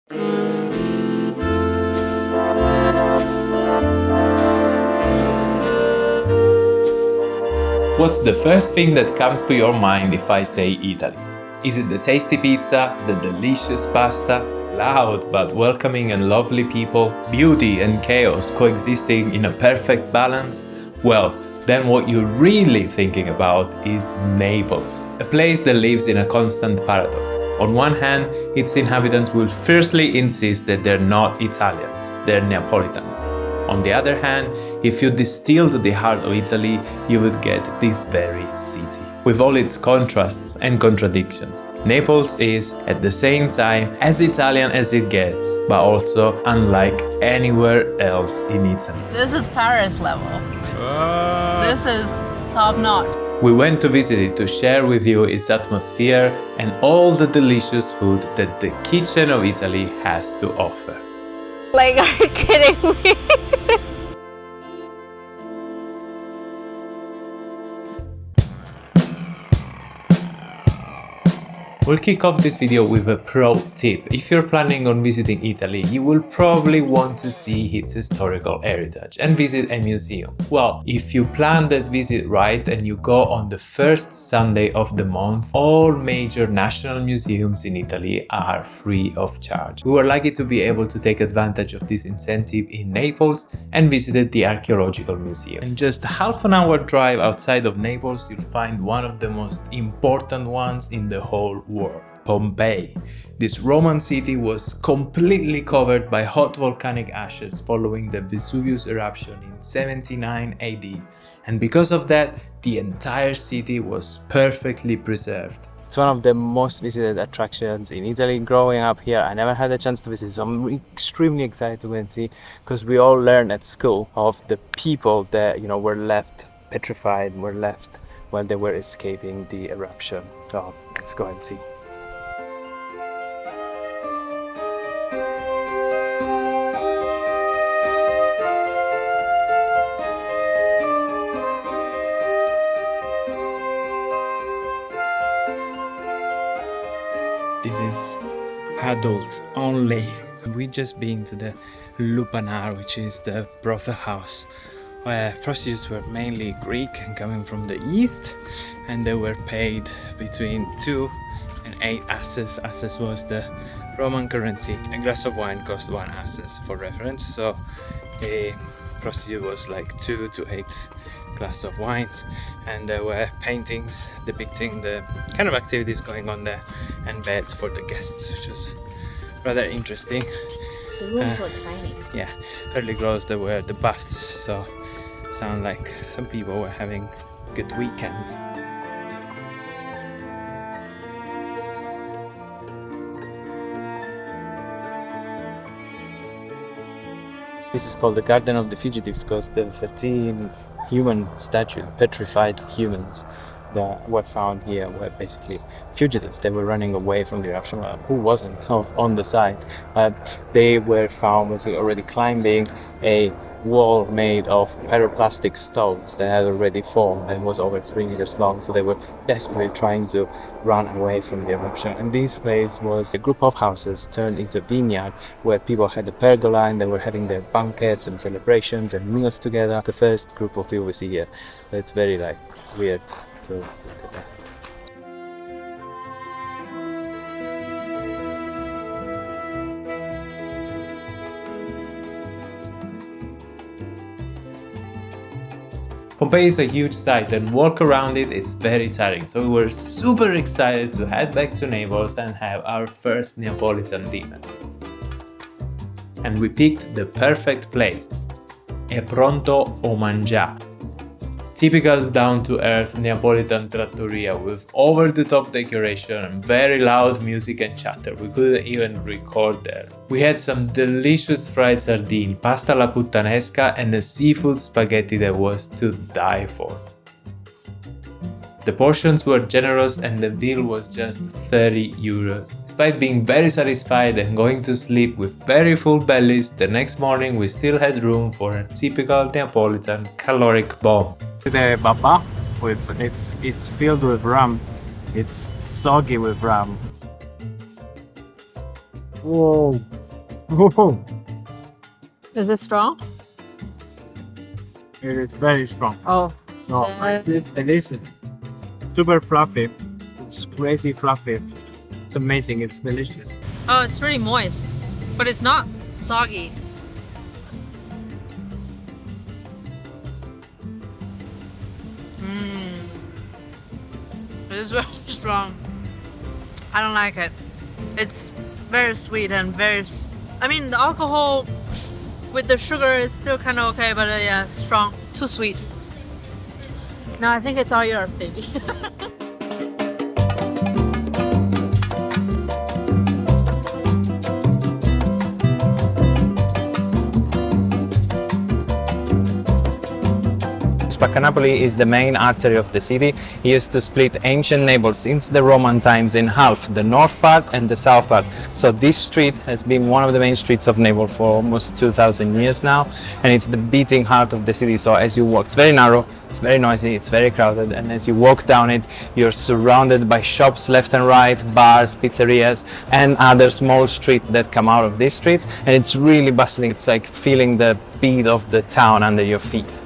What's the first thing that comes to your mind if I say Italy? Is it the tasty pizza, the delicious pasta, loud but welcoming and lovely people, beauty and chaos coexisting in a perfect balance? Well, then what you're really thinking about is Naples, a place that lives in a constant paradox. On one hand, its inhabitants will fiercely insist that they're not Italians, they're Neapolitans. On the other hand, if you distilled the heart of Italy, you would get this very city, with all its contrasts and contradictions. Naples is, at the same time, as Italian as it gets, but also unlike anywhere else in Italy. This is Paris level. This is top notch. We went to visit it to share with you its atmosphere and all the delicious food that the kitchen of Italy has to offer. Like, are you kidding me? We'll kick off this video with a pro tip. If you're planning on visiting Italy, you will probably want to see its historical heritage and visit a museum. Well, if you plan that visit right and you go on the first Sunday of the month, all major national museums in Italy are free of charge. We were lucky to be able to take advantage of this incentive in Naples and visited the Archaeological Museum. In just half an hour drive outside of Naples, you'll find one of the most important ones in the whole world, Pompeii. This Roman city was completely covered by hot volcanic ashes following the Vesuvius eruption in 79 AD, and because of that, the entire city was perfectly preserved. It's one of the most visited attractions in Italy. Growing up here, I never had a chance to visit, so I'm extremely excited to go and see, because we all learned at school of the people that were left petrified, were left when they were escaping the eruption. So let's go and see. This is adults only. We just been to the Lupanar, which is the brothel house, where prostitutes were mainly Greek and coming from the east, and they were paid between 2 and 8 asses. Asses was the Roman currency. A glass of wine cost 1 asses for reference, so a prostitute was like 2 to 8 glass of wines, and there were paintings depicting the kind of activities going on there and beds for the guests, which was rather interesting. The rooms were tiny. Yeah, fairly gross. There were the baths, so sound like some people were having good weekends. This is called the Garden of the Fugitives because the 13 human statues, petrified humans that were found here were basically fugitives. They were running away from the eruption. Who wasn't on the site? They were found basically already climbing a wall made of pyroplastic stones that had already formed and was over 3 meters long, so they were desperately trying to run away from the eruption. And this place was a group of houses turned into a vineyard where people had a pergola and they were having their banquets and celebrations and meals together. The first group of people we see here. It's very weird to look at that. Pompeii is a huge site, and walk around it's very tiring, so we were super excited to head back to Naples and have our first Neapolitan dinner. And we picked the perfect place, È pronto o mangià. Typical down-to-earth Neapolitan trattoria with over-the-top decoration and very loud music and chatter. We couldn't even record there. We had some delicious fried sardine, pasta alla puttanesca, and a seafood spaghetti that was to die for. The portions were generous and the bill was just 30 euros. Despite being very satisfied and going to sleep with very full bellies, the next morning we still had room for a typical Neapolitan caloric bomb. The baba, it's filled with rum. It's soggy with rum. Whoa. Oh, Is it strong? it is very strong. Oh. No, it's delicious. Super fluffy. It's crazy fluffy. It's amazing. It's delicious. Oh, it's really moist, but it's not soggy. It is very strong. I don't like it. It's very sweet and I mean, the alcohol with the sugar is still kind of okay, but yeah, strong. Too sweet. No, I think it's all yours, baby. Napoli is the main artery of the city. It used to split ancient Naples since the Roman times in half, the north part and the south part. So this street has been one of the main streets of Naples for almost 2000 years now, and it's the beating heart of the city. So as you walk, it's very narrow, it's very noisy, it's very crowded, and as you walk down it, you're surrounded by shops left and right, bars, pizzerias, and other small streets that come out of this street, and it's really bustling. It's like feeling the beat of the town under your feet.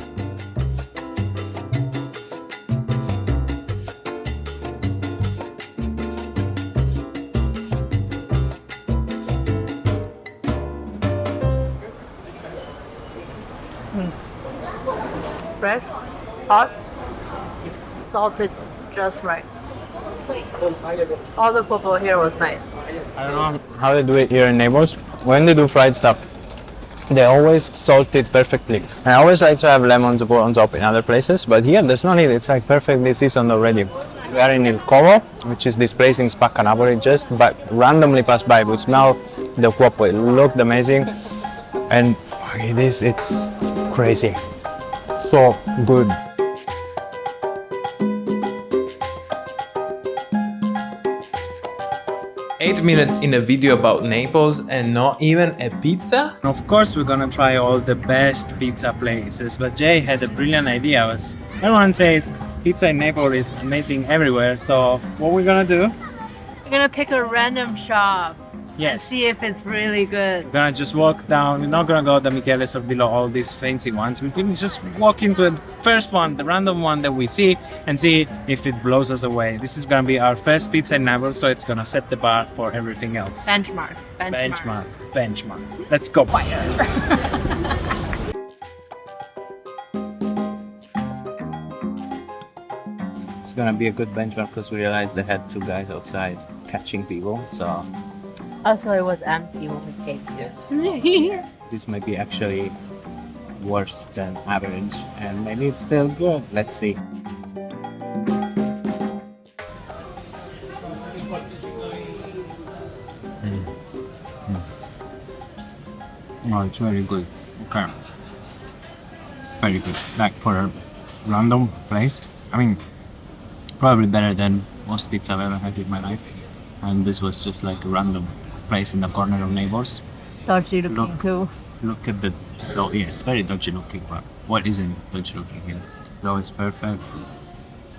Fresh, hot, salted just right. All the football here was nice. I don't know how they do it here in Naples. When they do fried stuff, they always salt it perfectly. I always like to have lemon to put on top in other places, but here there's no need. It's like perfectly seasoned already. We are in Il Como, which is this place in Napoli, just but randomly passed by. We smell the cuopo. It looked amazing, and fuck it is. It's crazy. So good. Eight minutes in a video about Naples and not even a pizza? Of course, we're gonna try all the best pizza places, but Jay had a brilliant idea. Everyone says pizza in Naples is amazing everywhere, so what we're gonna do? We're gonna pick a random shop and Yes. see if it's really good. We're gonna just walk down. We're not gonna go to Michele Sorbillo, all these fancy ones. We can just walk into the first one, the random one that we see, and see if it blows us away. This is gonna be our first pizza in Naples, so it's gonna set the bar for everything else. Benchmark. Benchmark. Let's go. Fire. It's gonna be a good benchmark because we realized they had two guys outside catching people, so Also, it was empty when we came here. this might be actually worse than average, and maybe it's still good. Let's see. Oh, it's very good. Okay. Very good. Like for a random place. I mean, probably better than most pizza I've ever had in my life. And this was just like a random place in the corner of Naples. Dodgy looking too. Look at the dough. Yeah, it's very dodgy looking, but what isn't dodgy looking here? Dough is perfect.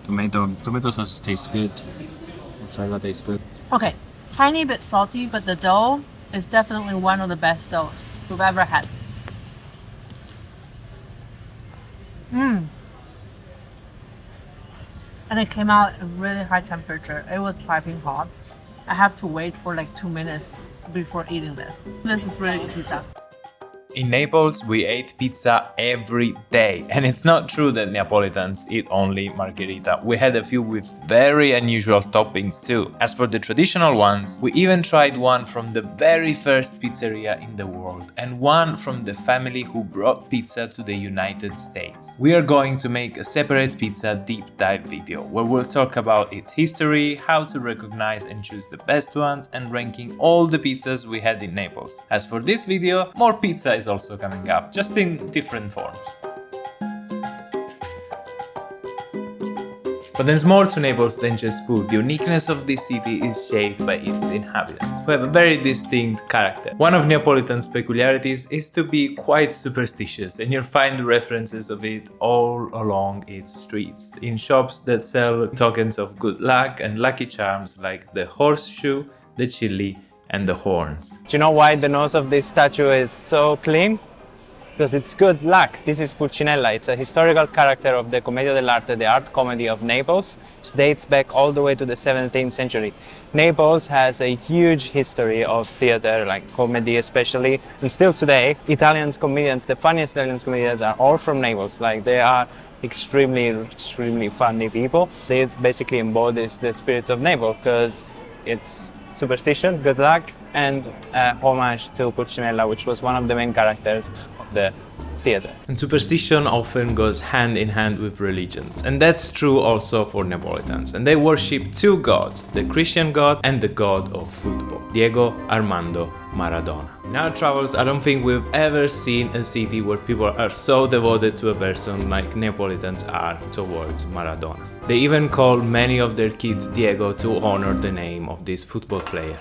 Tomato sauce tastes good. Mozzarella tastes good. Okay, tiny bit salty, but the dough is definitely one of the best doughs we've ever had. And it came out at really high temperature. It was piping hot. I have to wait for like 2 minutes before eating this. This is really good pizza. In Naples, we ate pizza every day, and it's not true that Neapolitans eat only margherita. We had a few with very unusual toppings too. As for the traditional ones, we even tried one from the very first pizzeria in the world, and one from the family who brought pizza to the United States. We are going to make a separate pizza deep dive video, where we'll talk about its history, how to recognize and choose the best ones, and ranking all the pizzas we had in Naples. As for this video, more pizza is also coming up, just in different forms. But there's more to Naples than just food. The uniqueness of this city is shaped by its inhabitants, who have a very distinct character. One of Neapolitan's peculiarities is to be quite superstitious, and you'll find references of it all along its streets, in shops that sell tokens of good luck and lucky charms like the horseshoe, the chili, and the horns. Do you know why the nose of this statue is so clean? Because it's good luck. This is Pulcinella. It's a historical character of the Commedia dell'arte, the art comedy of Naples. It dates back all the way to the 17th century. Naples has a huge history of theater, like comedy especially, and still today, Italian comedians, the funniest Italian comedians are all from Naples. Like, they are extremely funny people. They basically embodies the spirits of Naples because it's superstition, good luck, and homage to Pulcinella, which was one of the main characters of the theater. And superstition often goes hand in hand with religions, and that's true also for Neapolitans. And they worship two gods, the Christian god and the god of football, Diego Armando Maradona. In our travels, I don't think we've ever seen a city where people are so devoted to a person like Neapolitans are towards Maradona. They even call many of their kids Diego to honor the name of this football player.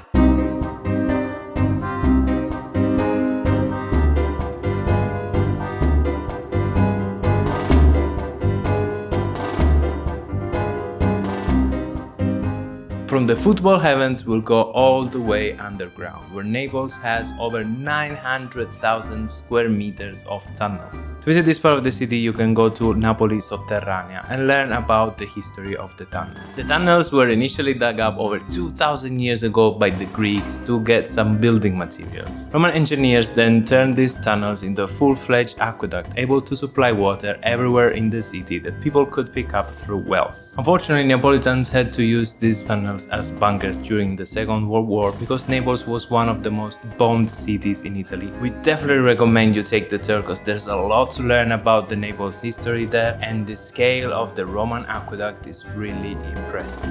From the football heavens, we'll go all the way underground, where Naples has over 900,000 square meters of tunnels. To visit this part of the city, you can go to Napoli Sotterranea and learn about the history of the tunnels. The tunnels were initially dug up over 2,000 years ago by the Greeks to get some building materials. Roman engineers then turned these tunnels into a full-fledged aqueduct, able to supply water everywhere in the city that people could pick up through wells. Unfortunately, Neapolitans had to use these tunnels as bunkers during the Second World War because Naples was one of the most bombed cities in Italy. We definitely recommend you take the tour because there's a lot to learn about the Naples history there, and the scale of the Roman aqueduct is really impressive.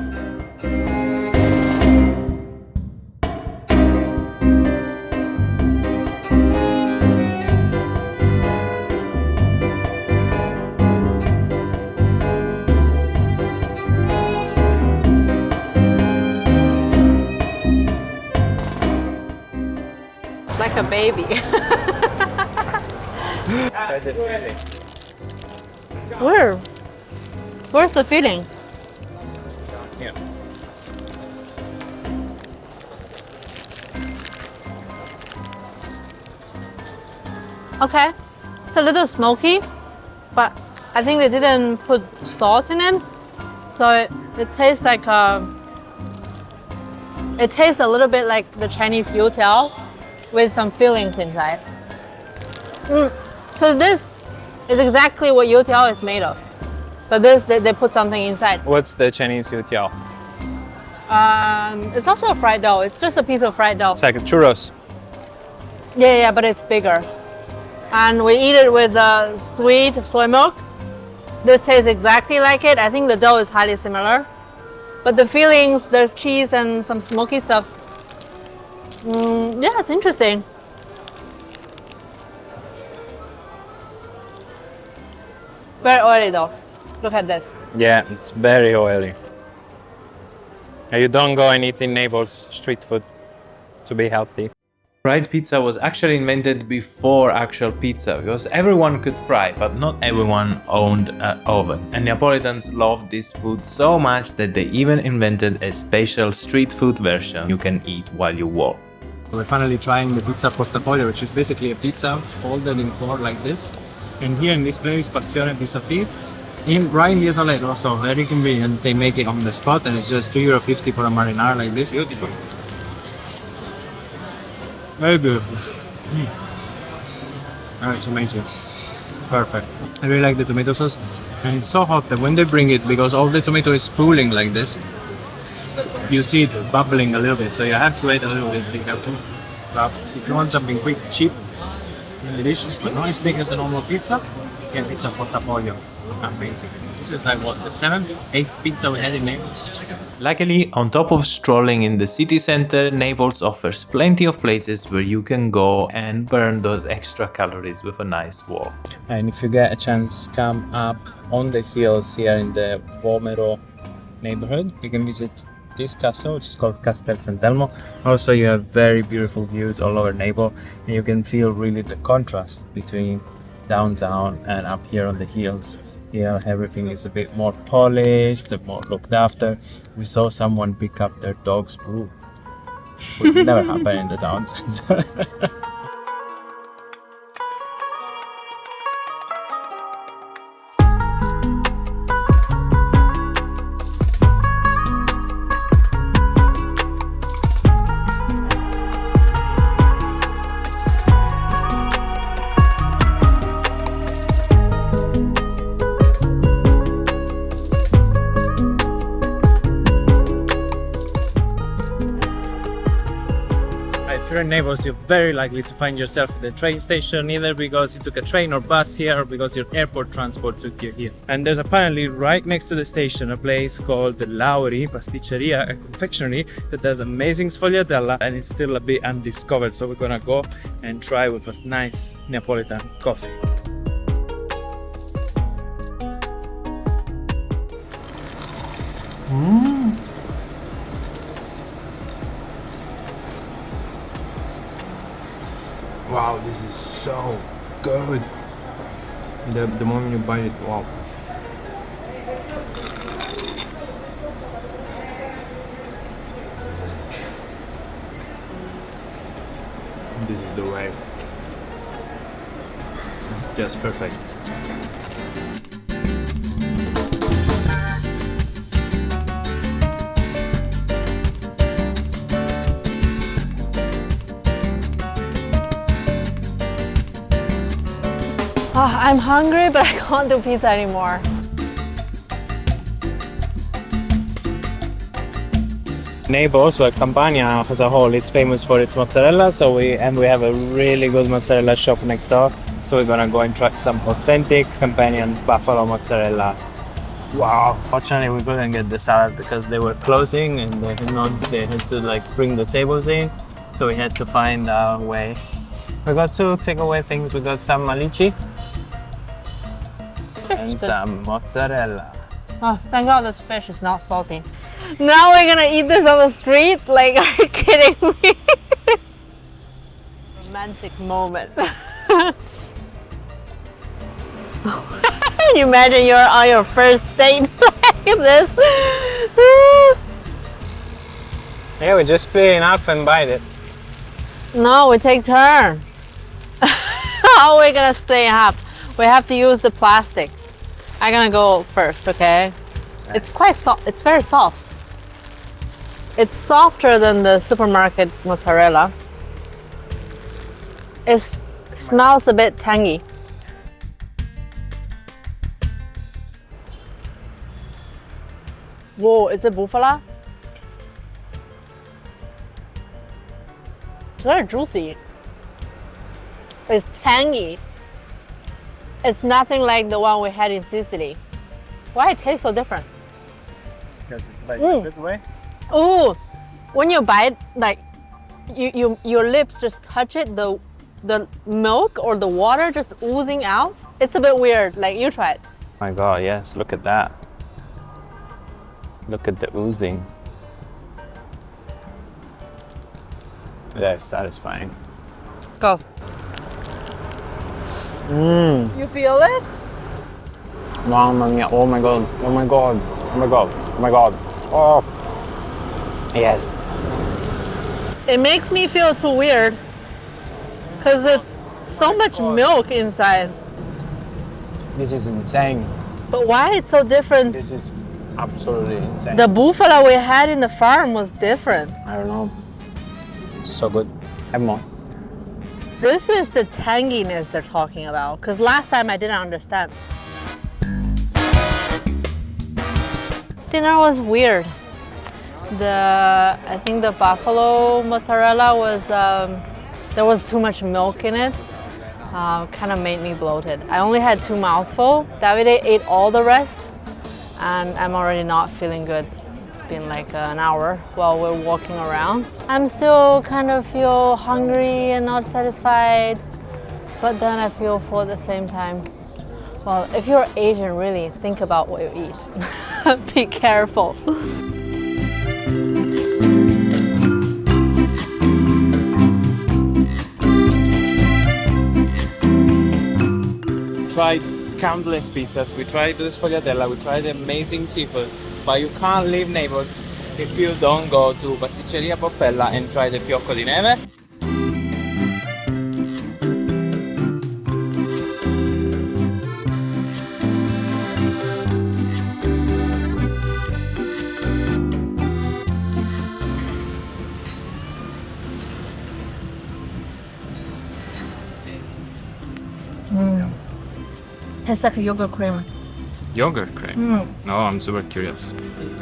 Like a baby. Where's the feeling? Yeah. Okay, it's a little smoky, but I think they didn't put salt in it, so it tastes like it tastes a little bit like the Chinese youtiao with some fillings inside. So this is exactly what youtiao is made of, but this they put something inside. What's the Chinese youtiao? It's also a fried dough. It's just a piece of fried dough. It's like a churros. Yeah, but it's bigger. And we eat it with sweet soy milk. This tastes exactly like it. I think the dough is highly similar. But the fillings, there's cheese and some smoky stuff. Yeah, it's interesting. Very oily though. Look at this. Yeah, it's very oily. And you don't go and eat in Naples street food to be healthy. Fried pizza was actually invented before actual pizza because everyone could fry, but not everyone owned an oven. And Neapolitans loved this food so much that they even invented a special street food version you can eat while you walk. We're finally trying the pizza portafoglio, which is basically a pizza folded in four like this. And here in this place, Passione Pizza Fit, right in Toledo, so very convenient. They make it on the spot and it's just €2.50 for a marinara like this. Beautiful. Very beautiful. Oh, it's amazing. Perfect. I really like the tomato sauce, and it's so hot that when they bring it, because all the tomato is pooling like this, you see it bubbling a little bit, so you have to wait a little bit. But if you want something quick, cheap, and delicious, but not as big as a normal pizza, you get pizza portafoglio. Amazing. This is like what, the 7th, 8th pizza we had in Naples. Luckily, on top of strolling in the city center, Naples offers plenty of places where you can go and burn those extra calories with a nice walk. And if you get a chance, come up on the hills here in the Vomero neighborhood. You can visit this castle, which is called Castel Sant'Elmo. Also, you have very beautiful views all over Naples, and you can feel really the contrast between downtown and up here on the hills. Here everything is a bit more polished, more looked after. We saw someone pick up their dog's poo. Would never happen in the town center. If you're in Naples, you're very likely to find yourself at the train station, either because you took a train or bus here, or because your airport transport took you here. And there's apparently right next to the station a place called the Lauri Pasticceria, a confectionery that does amazing sfogliatella, and it's still a bit undiscovered. So we're gonna go and try with a nice Neapolitan coffee. Wow, this is so good. The moment you bite it, wow. This is the way. It's just perfect. Oh, I'm hungry, but I can't do pizza anymore. Naples, well, Campania as a whole is famous for its mozzarella, so we have a really good mozzarella shop next door. So we're gonna go and try some authentic Campanian buffalo mozzarella. Wow! Fortunately, we couldn't get the salad because they were closing and they had to like bring the tables in, so we had to find our way. We got two takeaway things. We got some alici and some mozzarella. Oh, thank God this fish is not salty. Now we're gonna eat this on the street? Like, are you kidding me? Romantic moment. You imagine you're on your first date like this. Yeah, we just split it in half and bite it. No, we take turn. How are we gonna split in half? We have to use the plastic. I'm gonna go first, okay? It's quite soft. It's very soft. It's softer than the supermarket mozzarella. It smells a bit tangy. Whoa, is it bufala? It's very juicy. It's tangy. It's nothing like the one we had in Sicily. Why it tastes so different? Because it's like a good way. Ooh, when you bite, like your lips just touch it, the milk or the water just oozing out. It's a bit weird. Like, you try it. My God, yes! Look at that. Look at the oozing. That's satisfying. Go. You feel it? Mamma mia! Oh my God! Oh my God! Oh my God! Oh my God! Oh. Yes. It makes me feel too weird because it's so much milk inside. This is insane. But why it's so different? This is absolutely insane. The buffalo we had in the farm was different. I don't know. It's so good. Have more. This is the tanginess they're talking about, because last time I didn't understand. Dinner was weird. I think the buffalo mozzarella was, there was too much milk in it. Kind of made me bloated. I only had 2 mouthfuls. Davide ate all the rest, and I'm already not feeling good. It's been like an hour while we're walking around. I'm still kind of feel hungry and not satisfied, but then I feel full at the same time. Well, if you're Asian, really think about what you eat. Be careful. Tried countless pizzas. We tried the sfogliatella. We tried the amazing seafood. But you can't leave Naples if you don't go to Pasticceria Poppella and try the fiocco di neve. Tastes like a yogurt cream. Yogurt cream? No, I'm super curious.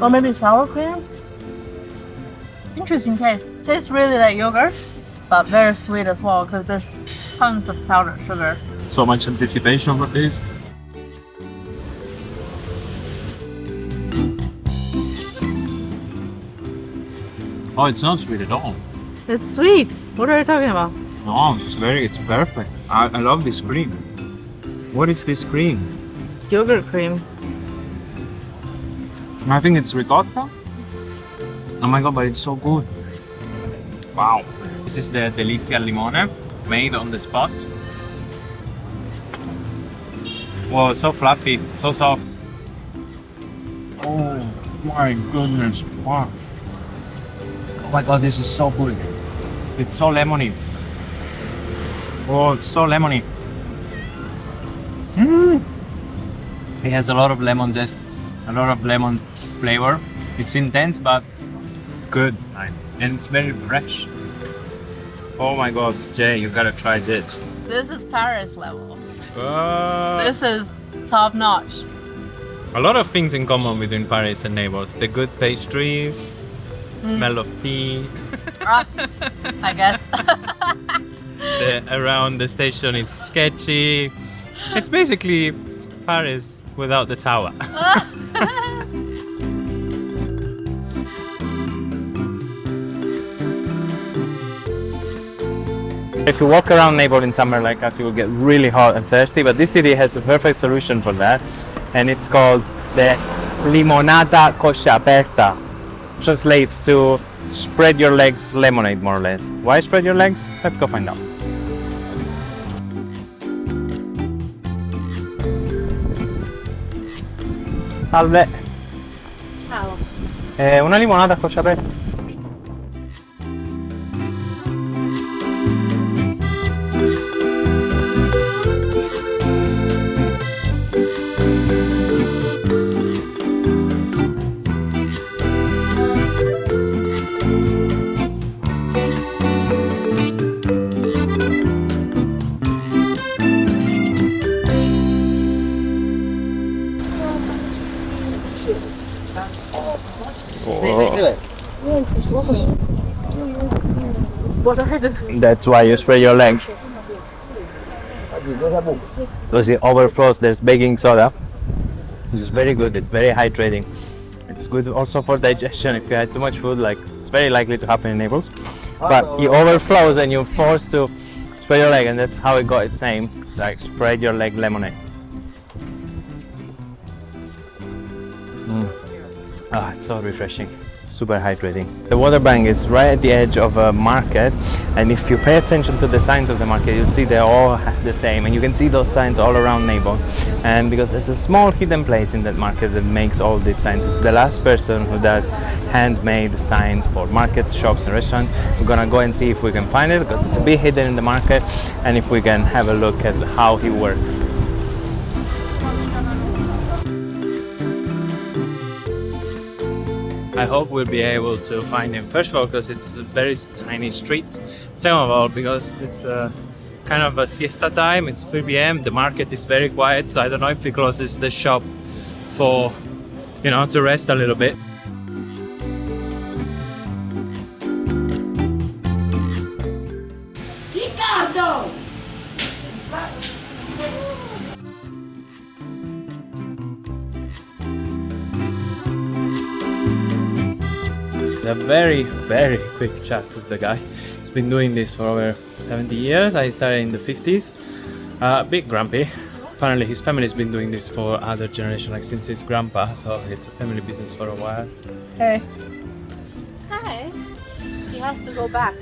Or maybe sour cream? Interesting taste. Tastes really like yogurt, but very sweet as well because there's tons of powdered sugar. So much anticipation for this. Oh, it's not sweet at all. It's sweet. What are you talking about? No, it's perfect. I love this cream. What is this cream? It's yogurt cream. I think it's ricotta. Oh my god, but it's so good. Wow. This is the Delizia al Limone, made on the spot. Wow, so fluffy, so soft. Oh my goodness, wow. Oh my god, this is so good. It's so lemony. Oh, it's so lemony. It has a lot of lemon zest, a lot of lemon flavor. It's intense but good, and it's very fresh. Oh my god, Jay, you gotta try this. This is Paris level. What? This is top notch. A lot of things in common between Paris and Naples. The good pastries, smell of tea. I guess. Around the station is sketchy. It's basically Paris without the tower. If you walk around Naples in summer like us, you will get really hot and thirsty, but this city has a perfect solution for that, and it's called the limonata coscia aperta. Translates to spread your legs lemonade, more or less. Why spread your legs? Let's go find out. Salve. Ciao. Una limonata a coscia aperta. That's why you spray your legs. Because it overflows, there's baking soda. This is very good, it's very hydrating. It's good also for digestion. If you had too much food, like it's very likely to happen in Naples. But it overflows and you're forced to spread your leg, and that's how it got its name, like spread your leg lemonade. Ah, it's so refreshing. Super hydrating. The water bank is right at the edge of a market, and if you pay attention to the signs of the market, you'll see they're all the same, and you can see those signs all around Naples. And because there's a small hidden place in that market that makes all these signs, it's the last person who does handmade signs for markets, shops and restaurants. We're gonna go and see if we can find it, because it's a bit hidden in the market, and if we can have a look at how he works. I hope we'll be able to find him. First of all, because it's a very tiny street. Second of all, because it's kind of a siesta time. It's 3 p.m. The market is very quiet, so I don't know if he closes the shop for, you know, to rest a little bit. Ricardo! A very, very quick chat with the guy. He's been doing this for over 70 years. I started in the 50s. A bit grumpy. Apparently his family's been doing this for other generation, like since his grandpa, so it's a family business for a while. Hey. Hi. He has to go back.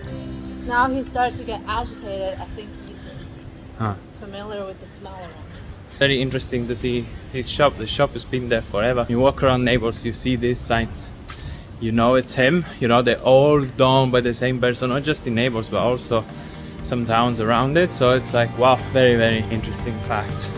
Now he started to get agitated. I think he's familiar with the smell around. Very interesting to see his shop. The shop has been there forever. You walk around Naples, you see these signs. you know it's him. You know, they're all done by the same person, not just in Naples, but also some towns around it. So it's like, wow, very, very interesting fact.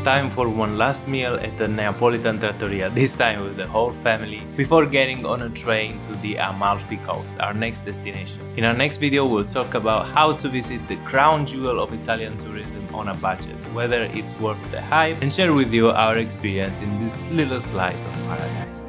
Time for one last meal at the Neapolitan trattoria, this time with the whole family, before getting on a train to the Amalfi Coast, our next destination. In our next video, we'll talk about how to visit the crown jewel of Italian tourism on a budget, whether it's worth the hype, and share with you our experience in this little slice of paradise.